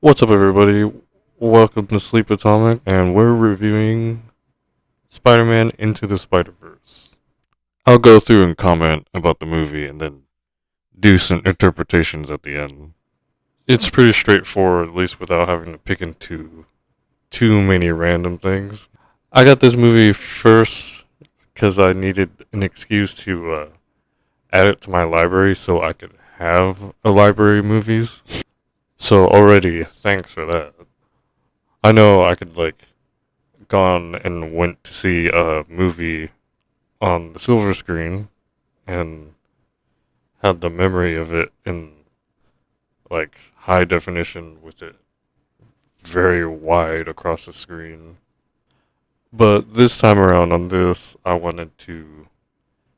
What's up, everybody? Welcome to Sleep Atomic, and we're reviewing Spider-Man Into the Spider-Verse. I'll go through and comment about the movie and then do some interpretations at the end. It's pretty straightforward, at least without having to pick into too many random things. I got this movie first because I needed an excuse to add it to my library so I could have a library of movies. So already, thanks for that. I know I could gone and went to see a movie on the silver screen and had the memory of it in high definition with it very wide across the screen. But this time around on this, I wanted to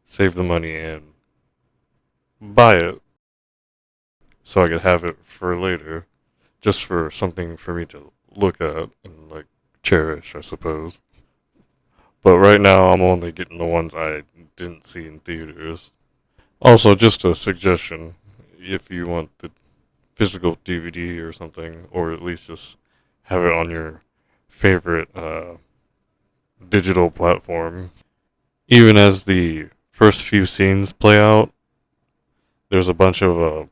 save the money and buy it so I could have it for later, just for something for me to look at and cherish, I suppose. But right now, I'm only getting the ones I didn't see in theaters. Also, just a suggestion if you want the physical DVD or something, or at least just have it on your favorite digital platform. Even as the first few scenes play out, there's a bunch of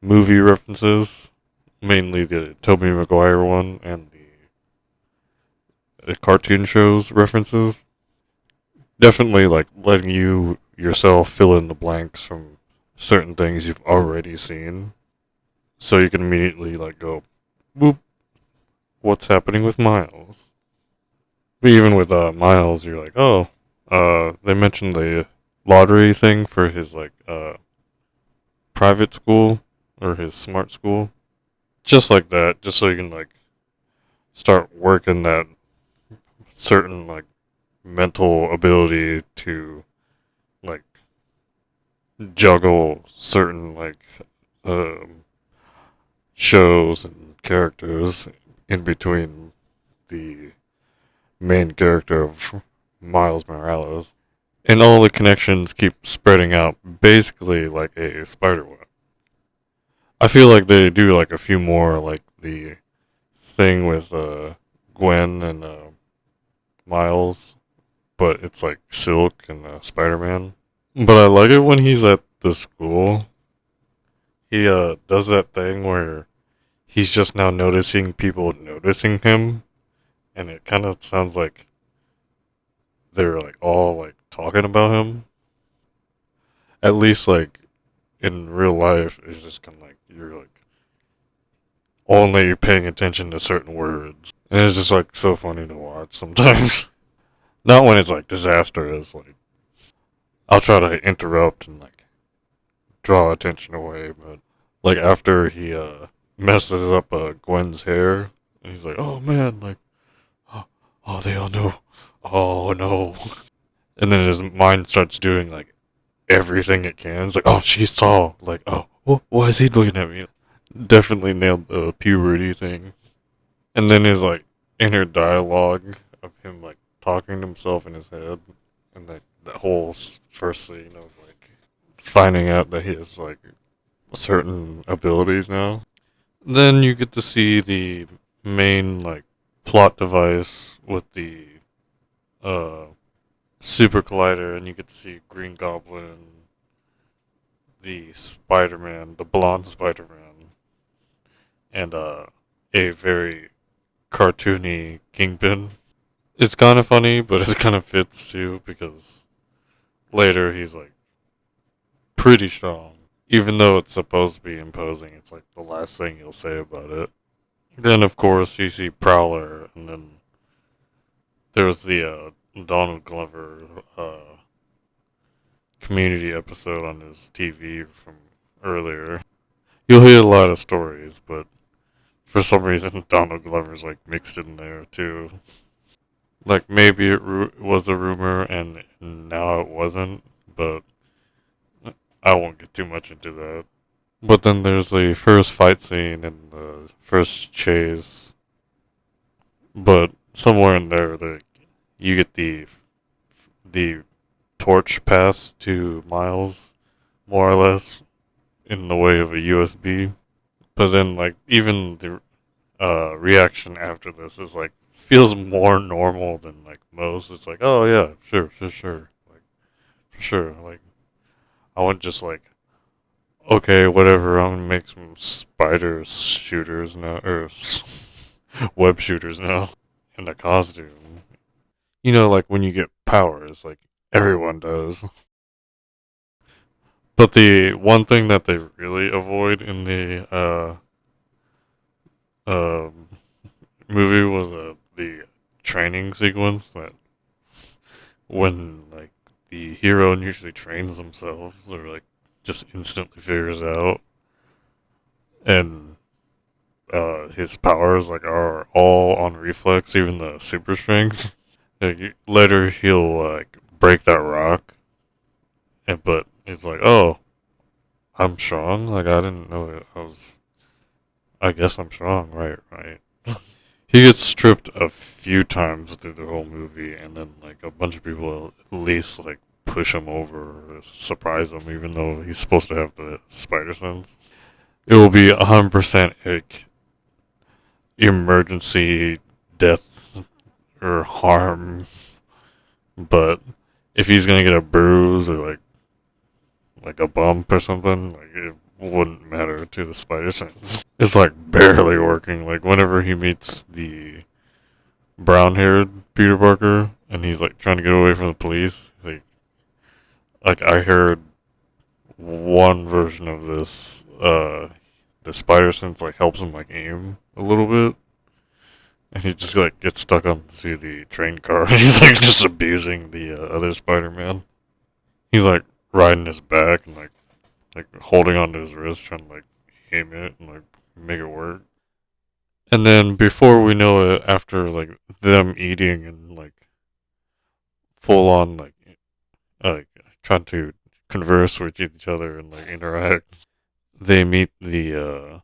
movie references, mainly the Tobey Maguire one and the cartoon shows references. Definitely letting you yourself fill in the blanks from certain things you've already seen. So you can immediately go, boop, what's happening with Miles? But even with Miles, you're like, oh, they mentioned the lottery thing for his private school or his smart school. Just like that, just so you can start working that certain mental ability to like juggle certain um, shows and characters in between the main character of Miles Morales. And all the connections keep spreading out, basically like a spider web. I feel like they do a few more, like the thing with Gwen and Miles, but it's like Silk and Spider Man. But I like it when he's at the school. He does that thing where he's just now noticing people noticing him, and it kind of sounds like they're all talking about him. At least in real life, it's just kind of you're only paying attention to certain words, and it's just so funny to watch sometimes. Not when it's disastrous. I'll try to interrupt and draw attention away, but after he messes up Gwen's hair, and he's like, "Oh man, oh, oh they all know, oh no," and then his mind starts doing everything it can. It's like, "Oh, she's tall," "Oh, why is he looking at me?" Definitely nailed the puberty thing. And then his inner dialogue of him talking to himself in his head, and that whole first scene of finding out that he has certain abilities now. Then you get to see the main plot device with the uh super collider, and you get to see Green Goblin, the Spider-Man, the blonde Spider-Man, and a very cartoony Kingpin. It's kind of funny, but it kind of fits too because later he's pretty strong. Even though it's supposed to be imposing, it's the last thing you'll say about it. Then, of course, you see Prowler, and then there's the Donald Glover community episode on his TV from earlier. You'll hear a lot of stories, but for some reason, Donald Glover's mixed in there too. Maybe it was a rumor and now it wasn't, but I won't get too much into that. But then there's the first fight scene and the first chase. But somewhere in there, you get the torch pass to Miles, more or less, in the way of a USB. But then like even the reaction after this is like feels more normal than like most. It's like, oh yeah, sure, like for sure. Like I wouldn't just like, okay, whatever. I'm gonna make some spider shooters now, or web shooters now in a costume. You know, like when you get powers, like everyone does. But the one thing that they really avoid in the um movie was the training sequence that when like the hero usually trains themselves or like just instantly figures out and his powers like are all on reflex, even the super strength. Like, later he'll like break that rock, and but he's like, "Oh, I'm strong. Like I didn't know it. I was. I guess I'm strong. Right." He gets stripped a few times through the whole movie, and then like a bunch of people at least like push him over or surprise him, even though he's supposed to have the spider sense. It will be 100% like emergency death or harm, but if he's gonna get a bruise or like a bump or something, like it wouldn't matter to the spider sense. It's like barely working. Like whenever he meets the brown-haired Peter Parker, and he's like trying to get away from the police. Like I heard one version of this. The spider sense like helps him like aim a little bit, and he just like gets stuck onto the train car. He's like just abusing the other Spider-Man. He's like riding his back and like holding onto his wrist, trying to like aim it and like make it work. And then before we know it, after like them eating and like full on like trying to converse with each other and like interact. They meet the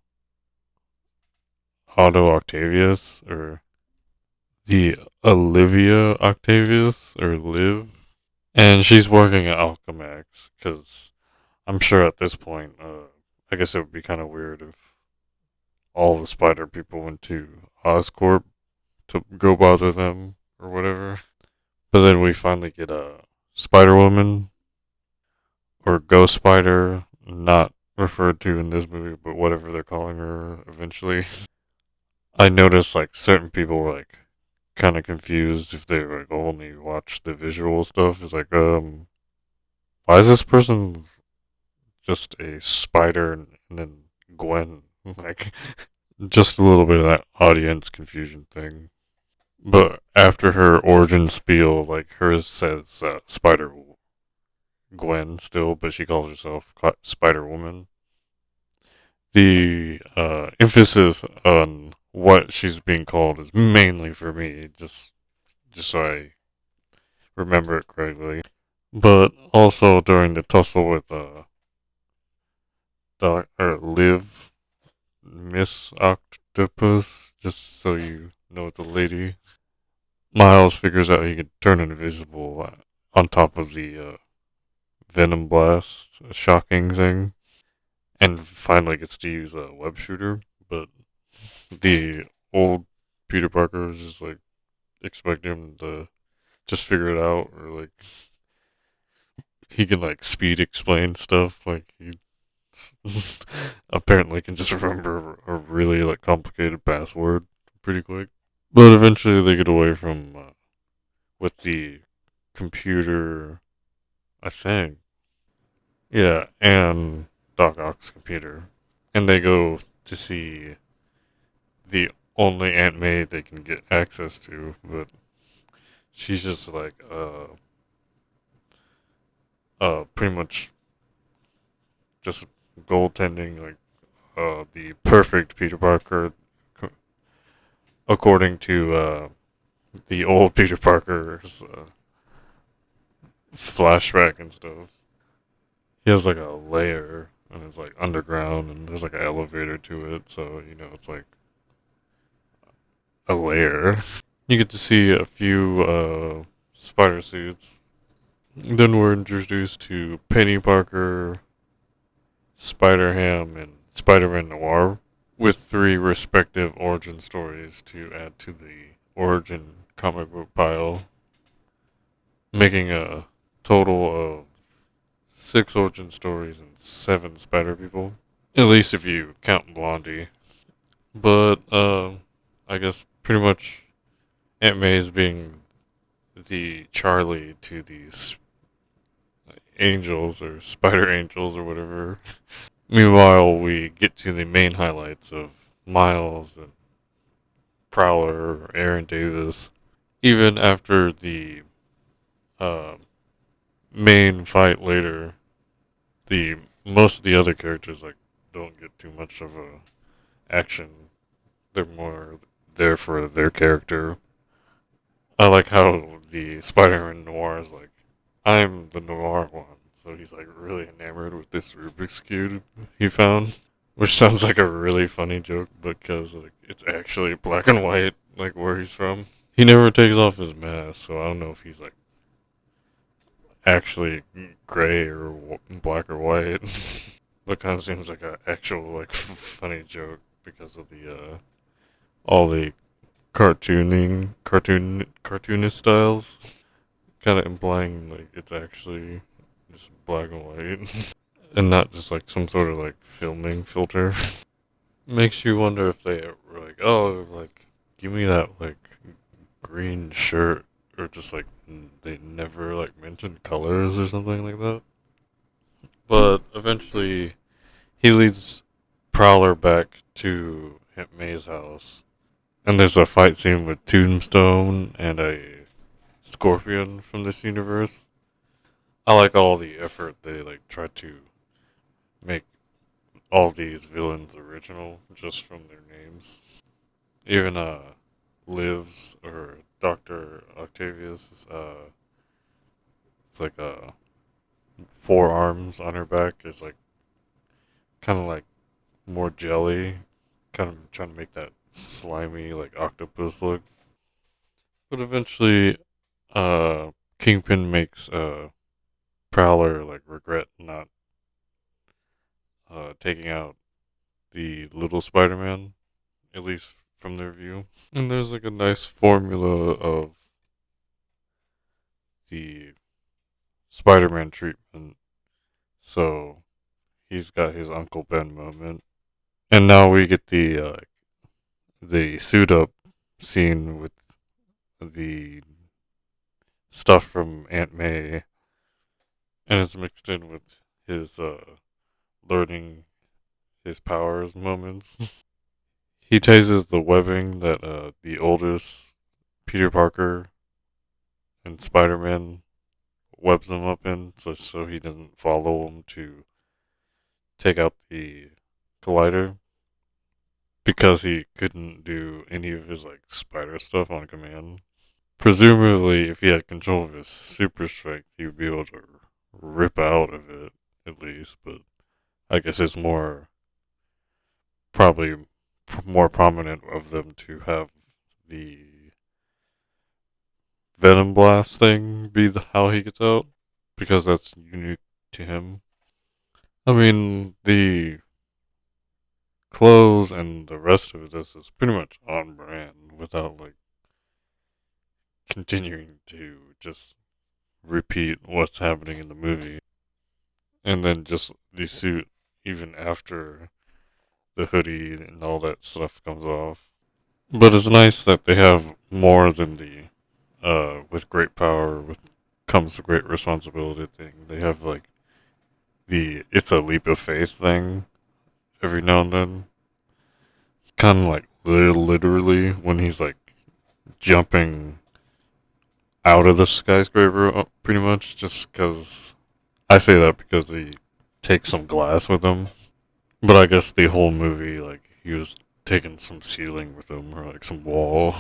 Otto Octavius or the Olivia Octavius or Liv, and she's working at Alchemax because I'm sure at this point, I guess it would be kind of weird if all the Spider people went to Oscorp to go bother them or whatever. But then we finally get a Spider Woman or Ghost Spider, not referred to in this movie, but whatever they're calling her eventually. I noticed like certain people were like kind of confused if they like only watch the visual stuff. It's like, why is this person just a spider and then Gwen? Like, just a little bit of that audience confusion thing. But after her origin spiel, like hers says Spider Gwen still, but she calls herself Spider Woman. The emphasis on what she's being called is mainly for me, just so I remember it correctly. But also during the tussle with Doc or Liv Miss Octopus, just so you know it's a lady. Miles figures out he can turn invisible on top of the Venom Blast, a shocking thing, and finally gets to use a web shooter. But the old Peter Parker is just like expecting him to just figure it out, or like he can like speed explain stuff. Like he apparently can just remember a really like complicated password pretty quick. But eventually they get away from with the computer, I think. Yeah, and Doc Ock's computer, and they go to see the only Aunt May they can get access to, but she's just like pretty much just goaltending like the perfect Peter Parker according to the old Peter Parker's flashback and stuff. He has like a layer and it's like underground and there's like an elevator to it, so you know it's like a layer. You get to see a few spider suits. Then we're introduced to Penny Parker, Spider Ham, and Spider Man Noir. with three respective origin stories to add to the origin comic book pile, making a total of six origin stories and seven Spider People. At least if you count Blondie. But I guess pretty much Aunt May's being the Charlie to these angels or spider angels or whatever. Meanwhile, we get to the main highlights of Miles and Prowler or Aaron Davis. Even after the uh, main fight later, the most of the other characters like don't get too much of a action. They're more there for their character. I like how the Spider-Man Noir is like, I'm the Noir one. So he's like really enamored with this Rubik's Cube he found. Which sounds like a really funny joke because like it's actually black and white, like where he's from. He never takes off his mask, so I don't know if he's like actually gray or black or white. But kind of seems like an actual like funny joke because of the all the cartoonist styles, kind of implying like it's actually just black and white and not just like some sort of like filming filter. Makes you wonder if they were like, oh, like give me that like green shirt, or just like they never like mentioned colors or something like that. But eventually, he leads Prowler back to Aunt May's house, and there's a fight scene with Tombstone and a Scorpion from this universe. I like all the effort they like try to make all these villains original just from their names. Even Liv's or Doctor Octavius, it's like forearms on her back is like kind of like more jelly, kind of trying to make that slimy like octopus look. But eventually, uh, Kingpin makes Prowler like regret not taking out the little Spider-Man, at least from their view. And there's like a nice formula of the Spider-Man treatment. So he's got his Uncle Ben moment, and now we get the suit up scene with the stuff from Aunt May, and it's mixed in with his learning his powers moments. He tases the webbing that the oldest Peter Parker and Spider Man webs him up in, so he doesn't follow him to take out the collider, because he couldn't do any of his like spider stuff on command. Presumably, if he had control of his super strength, he would be able to rip out of it at least. But I guess it's probably more prominent of them to have the Venom Blast thing be how he gets out, because that's unique to him. I mean, the clothes and the rest of this is pretty much on brand without like continuing to just repeat what's happening in the movie. And then just the suit, even after the hoodie and all that stuff comes off. But it's nice that they have more than the with great power with comes great responsibility thing. They have like the it's a leap of faith thing every now and then. Kind of like literally when he's like jumping out of the skyscraper, pretty much. Just because I say that because he takes some glass with him, but I guess the whole movie, like he was taking some ceiling with him or like some wall.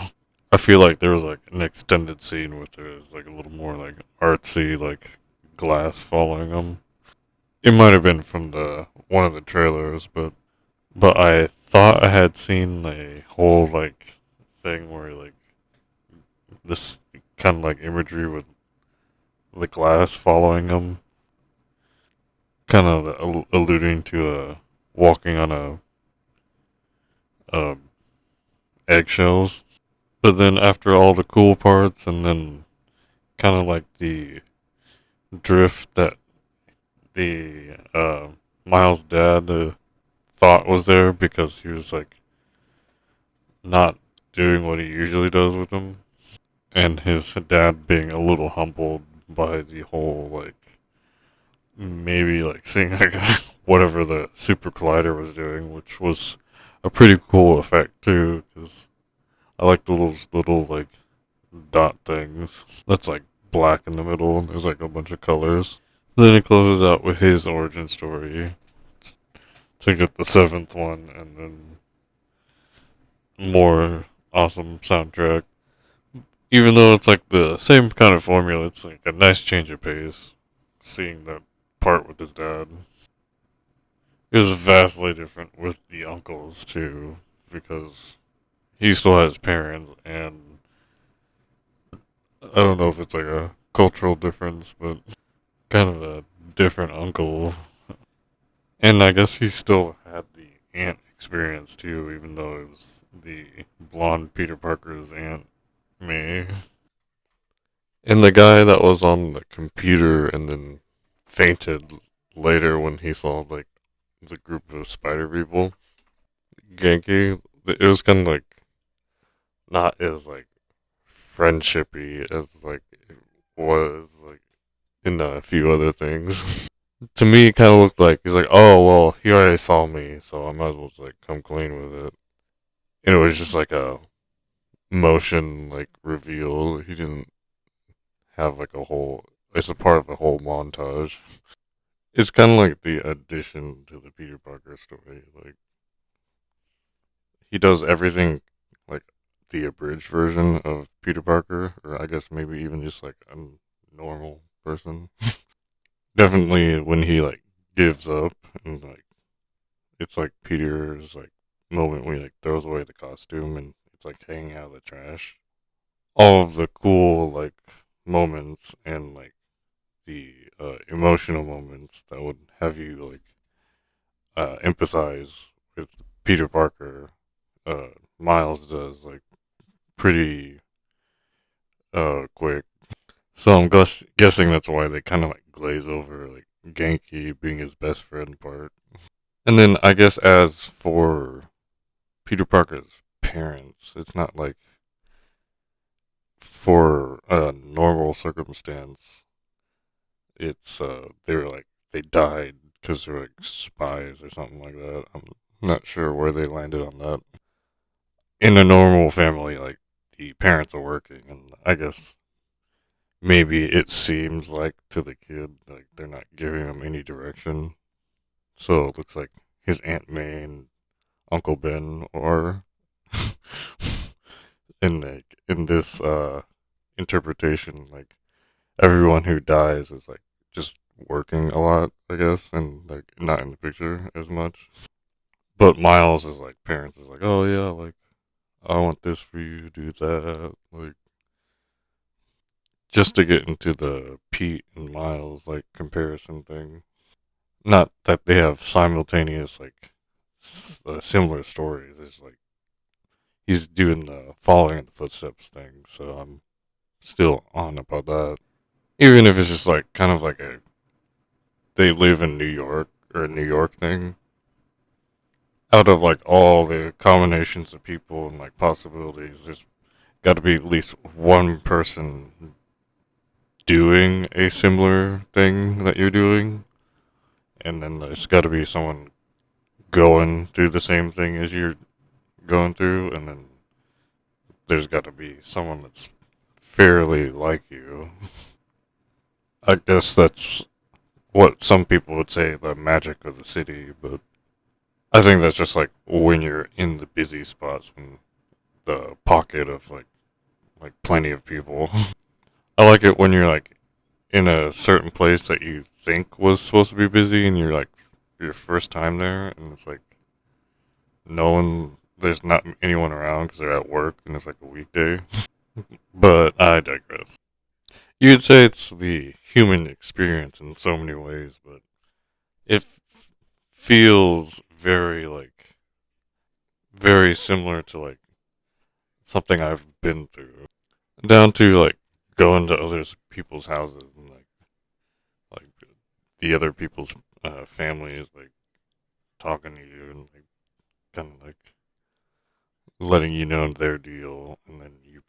I feel like there was like an extended scene with there was like a little more like artsy, like glass following him. It might have been from the one of the trailers, but I thought I had seen a whole like thing where like this kind of like imagery with the glass following him, kind of alluding to walking on a um, eggshells. But then after all the cool parts, and then kind of like the drift that the Miles' dad thought was there because he was like not doing what he usually does with him, and his dad being a little humbled by the whole like maybe like seeing like whatever the super collider was doing, which was a pretty cool effect too, because I like the little like dot things that's like black in the middle and there's like a bunch of colors. Then it closes out with his origin story to get the seventh one, and then more awesome soundtrack. Even though it's like the same kind of formula, it's like a nice change of pace. Seeing that part with his dad, it was vastly different with the uncles too, because he still has parents, and I don't know if it's like a cultural difference, but kind of a different uncle. And I guess he still had the aunt experience too, even though it was the blonde Peter Parker's Aunt May. And the guy that was on the computer and then fainted later when he saw like the group of spider people, Genki, it was kind of like not as like friendshipy as like it was like in a few other things. To me, it kind of looked like he's like, oh well, he already saw me, so I might as well just like come clean with it. And it was just like a motion like reveal. He didn't have like a whole. It's a part of a whole montage. It's kind of like the addition to the Peter Parker story. Like he does everything like the abridged version of Peter Parker, or I guess maybe even just like a normal person. Definitely when he like gives up and like it's like Peter's like moment when he like throws away the costume and it's like hanging out of the trash. All of the cool like moments and like the emotional moments that would have you like empathize with Peter Parker. Uh, Miles does like pretty quick. So I'm guessing that's why they kind of like glaze over like Genki being his best friend part. And then I guess as for Peter Parker's parents, it's not like for a normal circumstance. It's they were like they died because they're like spies or something like that. I'm not sure where they landed on that. In a normal family, like the parents are working, and I guess maybe it seems like to the kid like they're not giving him any direction. So it looks like his Aunt May and Uncle Ben are in like in this interpretation, like everyone who dies is like just working a lot, I guess, and like not in the picture as much. But Miles is like parents is like, oh yeah, like I want this for you, do that, like just to get into the Pete and Miles like comparison thing. Not that they have simultaneous like similar stories. It's like he's doing the following in the footsteps thing, so I'm still on about that. Even if it's just like kind of like a they live in New York or a New York thing. Out of like all the combinations of people and like possibilities, there's got to be at least one person doing a similar thing that you're doing, and then there's got to be someone going through the same thing as you're going through, and then there's got to be someone that's fairly like you. I guess that's what some people would say the magic of the city, but I think that's just like when you're in the busy spots, when the pocket of like plenty of people. I like it when you're like in a certain place that you think was supposed to be busy, and you're like your first time there, and it's like no one, there's not anyone around because they're at work, and it's like a weekday. But I digress. You'd say it's the human experience in so many ways, but it feels very like very similar to like something I've been through. Down to like going to other people's houses and like the other people's families, like talking to you and like kind of like letting you know their deal, and then you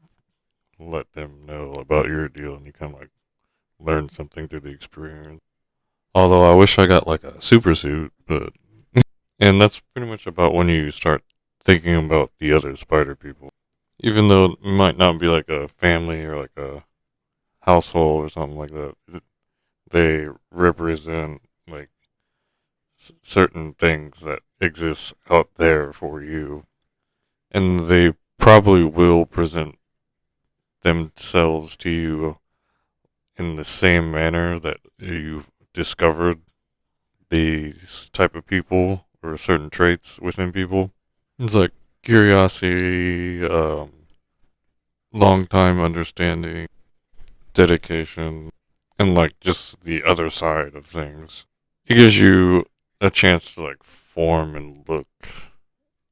let them know about your deal, and you kind of like learn something through the experience. Although I wish I got like a super suit, but and that's pretty much about when you start thinking about the other spider people. Even though it might not be like a family or like a household or something like that, they represent like certain things that exist out there for you, and they probably will present themselves to you in the same manner that you've discovered these type of people or certain traits within people. It's like curiosity, long time understanding, dedication, and like just the other side of things. It gives you a chance to like form and look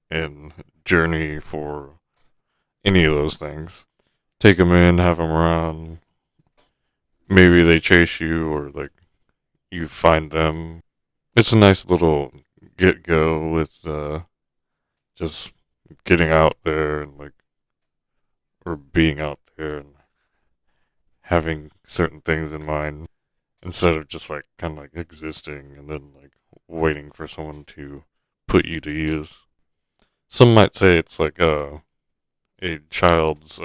and journey for any of those things. Take them in, have them around. Maybe they chase you or like you find them. It's a nice little get go with just getting out there and like, or being out there and having certain things in mind instead of just like kind of like existing and then like waiting for someone to put you to use. Some might say it's like a child's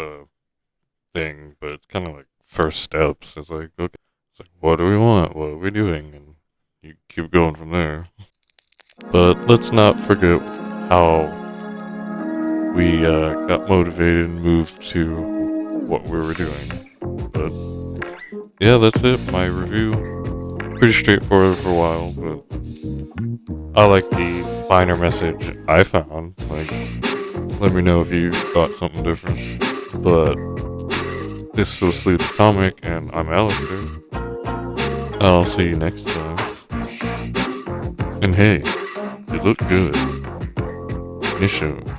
thing, but it's kind of like first steps. It's like, okay, it's like, what do we want? What are we doing? And you keep going from there. But let's not forget how we got motivated and moved to what we were doing. But yeah, that's it. My review. Pretty straightforward for a while, but I like the finer message I found. Like, let me know if you thought something different. But this was Sleep Atomic, and I'm Alistair. I'll see you next time. And hey, you look good. Nisho.